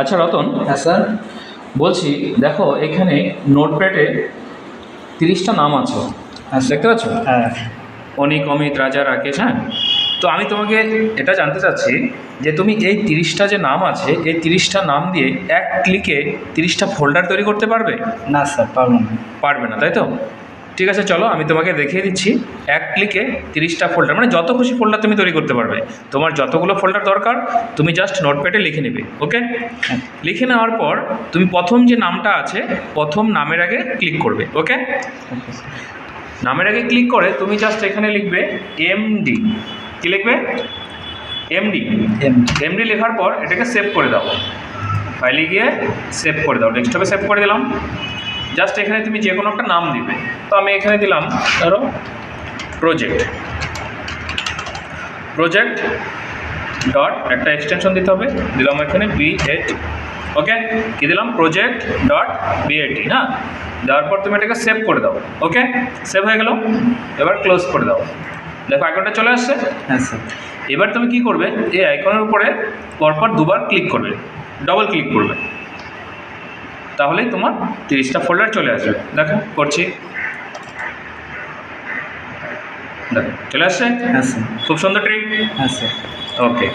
আচ্ছা রতন, হ্যাঁ স্যার। বলছি দেখো এখানে নোটপ্যাডে 30টা নাম আছে, হ্যাঁ স্যার। দেখতে পাচ্ছ? হ্যাঁ অনিক, অমিত, রাজা, রাকেশ। হ্যাঁ, তো আমি তোমাকে এটা জানতে চাচ্ছি যে তুমি এই 30টা যে নাম আছে, এই 30টা নাম দিয়ে এক ক্লিকে 30টা ফোল্ডার তৈরি করতে পারবে? না স্যার, পারবো না। পারবে না, তাই তো? ঠিক আছে, চলো আমি তোমাকে দেখিয়ে দিচ্ছি। এক ক্লিকে 30টা ফোল্ডার, মানে যত খুশি ফোল্ডার তুমি তৈরি করতে পারবে। তোমার যতগুলো ফোল্ডার দরকার তুমি জাস্ট নোটপ্যাডে লিখে নেবে। ওকে, লিখে নেওয়ার পর তুমি প্রথম যে নামটা আছে, প্রথম নামের আগে ক্লিক করবে। ওকে, নামের আগে ক্লিক করে তুমি জাস্ট এখানে লিখবে এমডি। কি লিখবে? এমডি। এমডি লেখার পর এটাকে সেভ করে দাও, ফাইলে গিয়ে সেভ করে দাও, ডেস্কটপে সেভ করে দিলাম। জাস্ট এখানে তুমি যে কোনো একটা নাম দিবে। তো আমি এখানে দিলাম ধরো প্রজেক্ট। প্রজেক্ট ডট একটা এক্সটেনশন দিতে হবে, দিলাম এখানে বিএটি। ওকে, কি দিলাম? Project dot BAT. হ্যাঁ, দেওয়ার পর তুমি এটাকে সেভ করে দাও। ওকে, সেভ হয়ে গেল। এবার ক্লোজ করে দাও। দেখো আইকনটা চলে আসছে। হ্যাঁ স্যার। এবার তুমি কি করবে, এই আইকনের উপরে পরপর দুবার ক্লিক করবে, ডবল ক্লিক করবে, তাহলেই তোমার 30টা ফোল্ডার চলে আসবে। দেখো করছি, দেখো চলে আসছে। হ্যাঁ স্যার। খুব সুন্দর ট্রিক। হ্যাঁ স্যার। ওকে।